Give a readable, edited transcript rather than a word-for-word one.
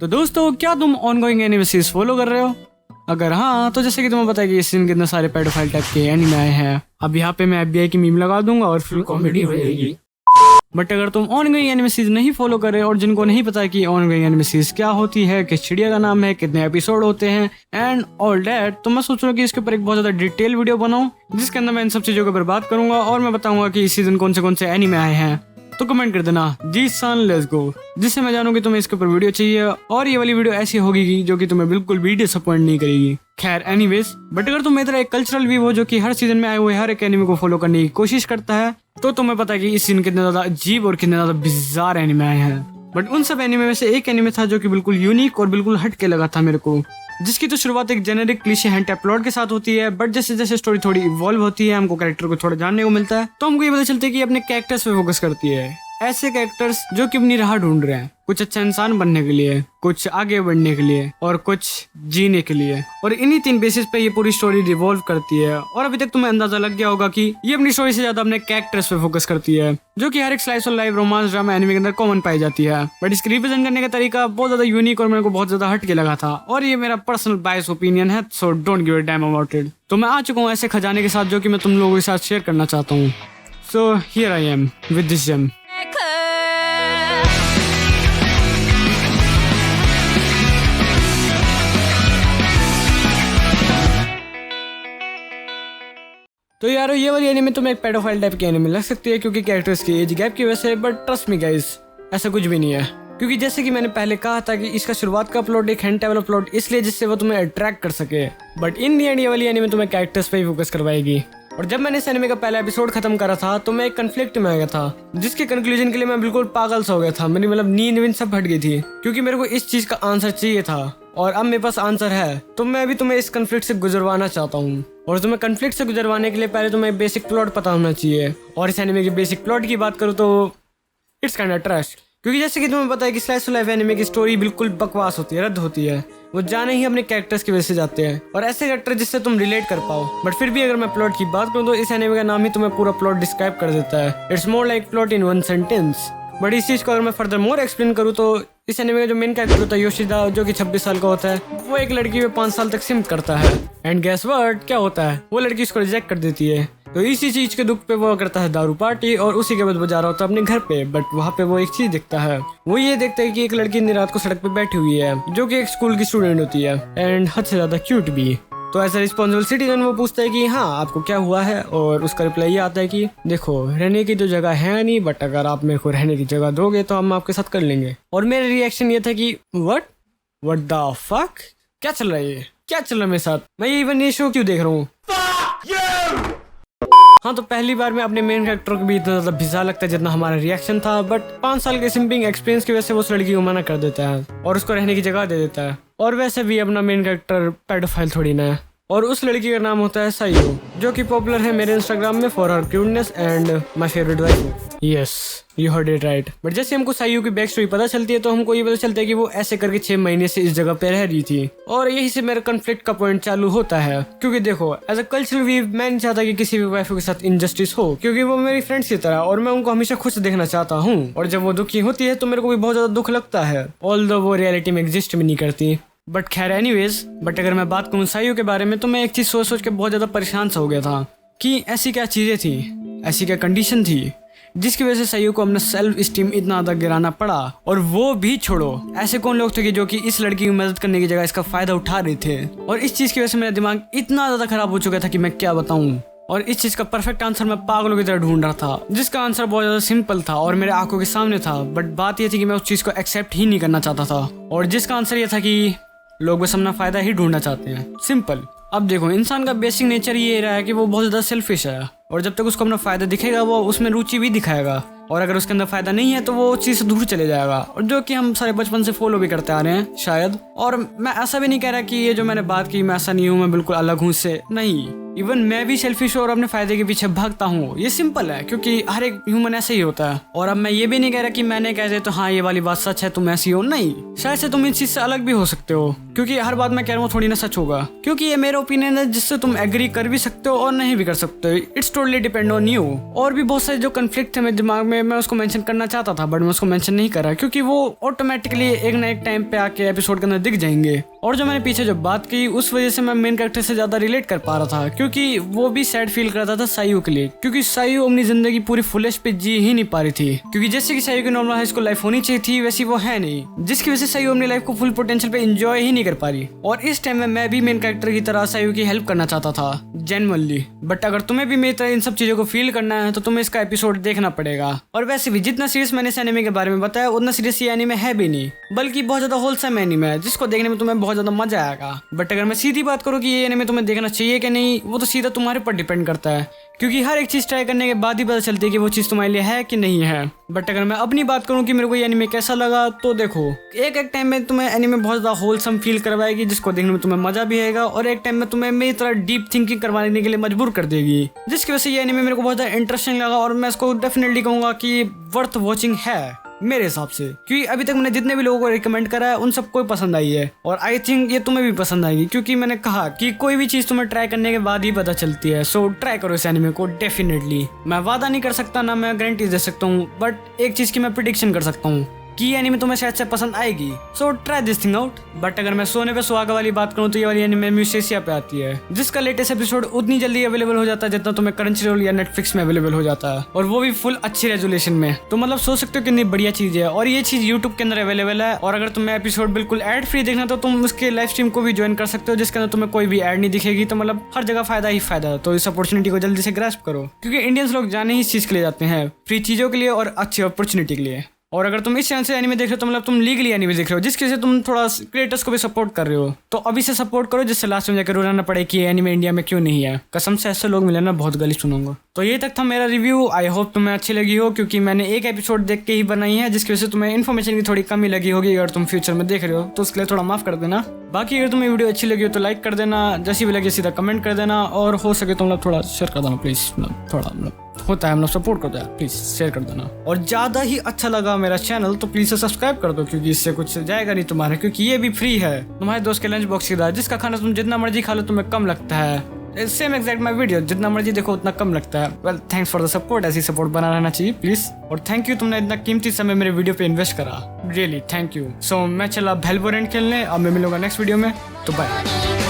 तो दोस्तों, क्या तुम ऑनगोइंग एनिमे सीरीज फॉलो कर रहे हो? अगर हाँ, तो जैसे कि तुम्हें पता है कि इस सीजन कितने सारे पेडोफाइल टाइप के एनिमे आए हैं। अब यहाँ पे मैं FBI की मीम लगा दूंगा और फुल कॉमेडी हो जाएगी। बट अगर तुम ऑनगोइंग एनिमे सीरीज नहीं फॉलो कर रहे और जिनको नहीं पता कि ऑनगोइंग एनिमे सीरीज क्या होती है, किस चिड़िया का नाम है, कितने एपिसोड होते हैं एंड ऑल दैट, तो मैं सोच रहा हूँ कि इसके ऊपर एक बहुत ज्यादा डिटेल वीडियो बनाऊं जिसके अंदर मैं इन सब चीजों के ऊपर बात करूंगा और मैं बताऊंगा कि इस सीजन कौन से एनिमे आए हैं। तो कमेंट कर देना जी सन लेट्स गो, जिससे मैं जानूं कि तुम्हें इसके ऊपर वीडियो चाहिए और ये वाली वीडियो ऐसी होगी जो कि तुम्हें बिल्कुल भी डिसअपॉइंट नहीं करेगी। खैर एनीवेज, बट अगर तुम मेरी तरह एक कल्चरल व्यू हो जो कि हर सीजन में आए हुए हर एक एनिमे को फॉलो करने की कोशिश करता है, तो तुम्हें पता है कि इस सीजन कितने ज्यादा अजीब और कितने ज्यादा बिजार एनिमे आए हैं। बट उन सब एनिमे में से एक एनिमे था जो कि बिल्कुल यूनिक और बिल्कुल हटके लगा था मेरे को, जिसकी तो शुरुआत एक जेनेरिक क्लीशे हेंटा प्लॉट के साथ होती है, बट जैसे जैसे स्टोरी थोड़ी इवॉल्व होती है, हमको कैरेक्टर को थोड़ा जानने को मिलता है, तो हमको ये पता चलता है कि अपने कैरेक्टर्स पे फोकस करती है। ऐसे कैरेक्टर्स जो कि अपनी राह ढूंढ रहे हैं, कुछ अच्छा इंसान बनने के लिए, कुछ आगे बढ़ने के लिए और कुछ जीने के लिए, और इन्हीं तीन बेसिस पे ये पूरी स्टोरी रिवॉल्व करती है। और अभी तक तुम्हें अंदाजा लग गया होगा कि ये अपनी स्टोरी से ज्यादा अपने कैरेक्टर्स पे फोकस करती है, जो कि हर एक slice of life romance drama anime के अंदर कॉमन पाई जाती है। बट इसकी रिप्रेजेंट करने का तरीका बहुत ज्यादा यूनिक और मेरे को बहुत ज्यादा हटके लगा था, और ये मेरा पर्सनल बायस ओपिनियन है, so don't give a damn about it. तो मैं आ चुका हूँ ऐसे खजाने के साथ जो कि मैं तुम लोगों के साथ शेयर करना चाहता हूँ। So here I am with this gem. तो यार ये वाली एनिमे तुम्हें एक पेडोफाइल टाइप की एनिमे लग सकती है क्योंकि कैरेक्टर्स की एज गैप की वजह से, बट ट्रस्ट मी गाइस, ऐसा कुछ भी नहीं है। क्योंकि जैसे कि मैंने पहले कहा था कि इसका शुरुआत का प्लॉट एक हेंटा वाला प्लॉट इसलिए जिससे वो तुम्हें अट्रैक्ट कर सके, बट इन दी एंड ये वाली एनिमे तुम्हें कैरेक्टर्स पे ही फोकस करवाएगी। और जब मैंने इस एनिमे का पहला एपिसोड खत्म करा था तो मैं एक कन्फ्लिक्ट में आ गया था, जिसके कंक्लूजन के लिए मैं बिल्कुल पागल सा हो गया था। मेरी मतलब नींद सब हट गई थी, क्योंकि मेरे को इस चीज का आंसर चाहिए था और अब मेरे पास आंसर है। तो मैं अभी तुम्हें इस कन्फ्लिक्ट से गुजरवाना चाहता हूँ, और तुम्हें कन्फ्लिक्ट से गुजरवाने के लिए पहले तुम्हें बेसिक प्लॉट पता होना चाहिए। और इस एनिमे की बेसिक प्लॉट की बात करूँ तो इट्स काइंड ऑफ ट्रैश, क्योंकि जैसे कि तुम्हें पता है कि स्लाइस ऑफ लाइफ एनिमे की स्टोरी बिल्कुल बकवास होती है, रद्द होती है। वो जाने ही अपने कैरेक्टर्स की वजह से जाते हैं, और ऐसे कैरेक्टर जिससे तुम रिलेट कर पाओ। बट फिर भी अगर मैं प्लॉट की बात करूँ तो इस एनिमे का नाम ही तुम्हें पूरा प्लॉट डिस्क्राइब कर देता है। It's more like plot in one sentence. But इस चीज को अगर मैं फर्दर मोर एक्सप्लेन करूँ तो इस एनिमे का जो मेन कैरेक्टर होता है योशिदा, जो कि 26 साल का होता है, वो एक लड़की पे 5 साल तक सिम्प करता है। एंड गेस व्हाट, क्या होता है, वो लड़की उसको रिजेक्ट कर देती है। तो इसी चीज के दुख पे वो करता है दारू पार्टी, और उसी के बाद वो जा रहा होता है अपने घर पे। बट वहाँ पे वो एक चीज देखता है, वो ये देखता है कि एक लड़की इतनी रात को सड़क पे बैठी हुई है, जो कि एक स्कूल की स्टूडेंट होती है एंड हद से ज्यादा क्यूट भी। तो एज अ रिस्पॉन्सिबल सिटीजन वो पूछता है कि हाँ आपको क्या हुआ है, और उसका रिप्लाई ये आता है कि देखो रहने की तो जगह है नहीं, बट अगर आप मेरे को रहने की जगह दोगे तो हम आपके साथ कर लेंगे। और मेरा रिएक्शन ये था कि व्हाट द फक, क्या चल रहा है, ये क्या चल रहा है मेरे साथ, मैं ये इवन ये शो क्यों देख रहा हूँ। हाँ, तो पहली बार में अपने मेन कैरेक्टर को भी इतना ज्यादा भिजा लगता है जितना हमारा रिएक्शन था। बट 5 साल के सिंपिंग एक्सपीरियंस की वजह से वो उस लड़की को मना कर देता है और उसको रहने की जगह दे देता है। और वैसे भी अपना मेन कैरेक्टर पेडोफाइल थोड़ी ना है, और उस लड़की का नाम होता है साइयो, जो कि पॉपुलर है मेरे इंस्टाग्राम में for her cuteness and my favourite wife. Yes, you heard it right. But जैसे हमको साइयो की बैक स्टोरी पता चलती है तो हमको ये पता चलता है कि वो ऐसे करके 6 महीने से इस जगह पे रह रही थी, और यही से मेरा कन्फ्लिक्ट का पॉइंट चालू होता है। क्योंकि देखो, एज अ कल्चरल व्यू मैं नहीं चाहता कि किसी भी वाइफ के साथ इनजस्टिस हो, क्योंकि वो मेरी फ्रेंड्स की तरह और मैं उनको हमेशा खुश देखना चाहता हूँ। और जब वो दुखी होती है तो मेरे को भी बहुत ज्यादा दुख लगता है, ऑल्दो वो रियलिटी में एग्जिस्ट भी नहीं करती। बट खैर एनीवेज, बट अगर मैं बात करूँ साइयो के बारे में तो मैं एक चीज सोच सोच के बहुत ज्यादा परेशान सा हो गया था कि ऐसी क्या चीजें थी, ऐसी क्या कंडीशन थी जिसकी वजह से साइयो को अपना सेल्फ स्टीम इतना ज्यादा गिराना पड़ा। और वो भी छोड़ो, ऐसे कौन लोग थे कि जो कि इस लड़की की मदद करने की जगह इसका फायदा उठा रहे थे। और इस चीज की वजह से मेरा दिमाग इतना ज्यादा खराब हो चुका था कि मैं क्या बताऊं। और इस चीज का परफेक्ट आंसर मैं पागलों की तरह ढूंढ रहा था, जिसका आंसर बहुत ज्यादा सिंपल था और मेरे आंखों के सामने था। बट बात यह थी कि मैं उस चीज को एक्सेप्ट ही नहीं करना चाहता था, और जिसका आंसर ये था कि लोग बस अपना फायदा ही ढूंढना चाहते हैं, सिंपल। अब देखो, इंसान का बेसिक नेचर ये रहा है कि वो बहुत ज्यादा सेल्फिश है, और जब तक उसको अपना फायदा दिखेगा वो उसमें रुचि भी दिखाएगा, और अगर उसके अंदर फायदा नहीं है तो वो उस चीज से दूर चले जाएगा। और जो कि हम सारे बचपन से फॉलो भी करते आ रहे हैं शायद। और मैं ऐसा भी नहीं कह रहा कि ये जो मैंने बात की मैं ऐसा नहीं हूँ, मैं बिल्कुल अलग हूँ इससे, नहीं। इवन मैं भी सेल्फिश और अपने फायदे के पीछे भागता हूँ। ये सिंपल है क्योंकि हर एक ह्यूमन ऐसे ही होता है। और अब मैं ये भी नहीं कह रहा कि मैंने कह तो हाँ ये वाली बात सच है, तुम ऐसी हो, नहीं, शायद से तुम इस चीज से अलग भी हो सकते हो, क्योंकि हर बात मैं कह रहा हूँ थोड़ी ना सच होगा, क्योंकि ये मेरा ओपिनियन है जिससे तुम एग्री कर भी सकते हो और नहीं भी कर सकते हो। It's totally depend on you. और भी बहुत सारे जो कन्फ्लिक्ट थे मेरे दिमाग में, मैं उसको मेंशन करना चाहता था बट मैं उसको मेंशन नहीं करा, क्योंकि वो ऑटोमेटिकली एक ना एक टाइम पे आके एपिसोड के अंदर दिख जाएंगे। और जो मैंने पीछे जो बात की उस वजह से मैं मेन कैरेक्टर से ज्यादा रिलेट कर पा रहा था, क्योंकि वो भी सैड फील कर रहा था सायू के लिए, क्योंकि सायू अपनी जिंदगी पूरी फुलेश पे जी ही नहीं पा रही थी। क्योंकि जैसे कि सायू की नॉर्मल हाई स्कूल लाइफ होनी चाहिए थी वैसी वो है नहीं, जिसकी वजह से सायू अपनी लाइफ को फुल पोटेंशियल पे एंजॉय ही नहीं कर पा रही। और इस टाइम में मैं भी मेन कैरेक्टर की तरह सायू की हेल्प करना चाहता था जेन्युइनली। बट अगर तुम्हें भी मेरी तरह इन सब चीजों को फील करना है तो तुम्हें इसका एपिसोड देखना पड़ेगा। और वैसे भी जितना सीरियस मैंने इस एनिमे के बारे में बताया उतना सीरियस ये एनिमे है भी नहीं, बल्कि बहुत ज्यादा होलसम एनिमे है जिसको देखने में तुम्हें बहुत ज्यादा मजा आएगा। बट अगर मैं सीधी बात करूँ कि ये एनिमे तुम्हें देखना चाहिए कि नहीं, वो तो सीधा तुम्हारे पर डिपेंड करता है, क्योंकि हर एक चीज ट्राई करने के बाद ही पता चलती है कि वो चीज तुम्हारे लिए है कि नहीं है। बट अगर मैं अपनी बात करूं कि मेरे को ये एनिमे कैसा लगा, तो देखो एक टाइम में तुम्हें एनिमे बहुत ज्यादा होलसम फील करवाएगी जिसको देखने में तुम्हें मजा भी आएगा, और एक टाइम में तुम्हें मेरी तरह डीप थिंकिंग करवाने के लिए मजबूर कर देगी, जिसकी वजह से ये एनिमे मेरे को बहुत ज्यादा इंटरेस्टिंग लगा और मैं इसको डेफिनेटली कहूंगा कि वर्थ वॉचिंग है मेरे हिसाब से। क्योंकि अभी तक मैंने जितने भी लोगों को रिकमेंड करा है उन सबको पसंद आई है, और आई थिंक ये तुम्हें भी पसंद आएगी, क्योंकि मैंने कहा कि कोई भी चीज तुम्हें ट्राई करने के बाद ही पता चलती है। सो ट्राई करो इस एनिमे को डेफिनेटली। मैं वादा नहीं कर सकता, ना मैं गारंटी दे सकता हूँ, बट एक चीज की मैं प्रिडिक्शन कर सकता हूँ कि ये एनिमे तुम्हें शायद से पसंद आएगी। So try this thing out. But अगर मैं सोने पे सुहागा वाली बात करूँ तो ये वाली एनिमे म्यूसिया पे आती है, जिसका लेटेस्ट एपिसोड उतनी जल्दी अवेलेबल हो जाता है जितना तुम्हें क्रंचरोल या नेटफ्लिक्स में अवेलेबल हो जाता है, और वो भी फुल अच्छी रेजोल्यूशन में। तो मतलब सोच सकते हो कितनी बढ़िया चीज है। और ये चीज यूट्यूब के अंदर अवेलेबल है, और अगर तुम्हें एपिसोड बिल्कुल एड फ्री देखना तो तुम उसके लाइव स्ट्रीम को भी ज्वाइन कर सकते हो, जिसके अंदर तुम्हें कोई भी एड नहीं दिखेगी। तो मतलब हर जगह फायदा ही फायदा है। तो इस अपॉर्चुनिटी को जल्दी से ग्रैस्प करो, क्योंकि इंडियंस लोग जाने ही इस चीज के लिए जाते हैं, फ्री चीजों के लिए और अच्छी अपॉर्चुनिटी के लिए। और अगर तुम इस चैनल से एनिमे देख रहे हो तो मतलब तुम लीगली एनिमे देख रहे हो, जिसकी वजह से तुम थोड़ा क्रिएटर्स को भी सपोर्ट कर रहे हो, तो अभी से सपोर्ट करो, जिससे लास्ट में जाकर रोना पड़े कि एनिमे इंडिया में क्यों नहीं है। कसम से ऐसे लोग मिले ना बहुत गाली सुनूंगा। तो ये तक था मेरा रिव्यू। आई होप तुम्हें अच्छी लगी हो, क्योंकि मैंने एक एपिसोड देख के ही बनाई है, जिसकी वजह से तुम्हें इन्फॉर्मेशन की थोड़ी कमी लगी होगी। अगर तुम फ्यूचर में देख रहे हो तो उसके लिए थोड़ा माफ कर देना। बाकी अगर तुम्हें वीडियो अच्छी लगी हो तो लाइक कर देना, जैसी भी लगी सीधा कमेंट कर देना, और हो सके तो मतलब थोड़ा शेयर कर देना प्लीज। थोड़ा मतलब होता है हम लोग सपोर्ट करते हैं, प्लीज शेयर कर देना। और ज्यादा ही अच्छा लगा मेरा चैनल तो प्लीज सब्सक्राइब कर दो, क्योंकि इससे कुछ जाएगा नहीं तुम्हारे, क्योंकि ये भी फ्री है तुम्हारे दोस्त के लंच बॉक्स की तरह, जिसका खाना तुम जितना मर्जी खा लो तुम्हें कम लगता है। सेम एग्जैक्ट माई वीडियो जितना मर्जी देखो उतना कम लगता है। Well thanks for the support. ऐसी सपोर्ट बना रहना चाहिए प्लीज। और थैंक यू तुमने इतना कीमती समय मेरे वीडियो पे इन्वेस्ट करा, रियली थैंक यू। सो मैं चला वेलोरेंट खेलने, अब मैं मिलूंगा नेक्स्ट वीडियो में, तो बाय।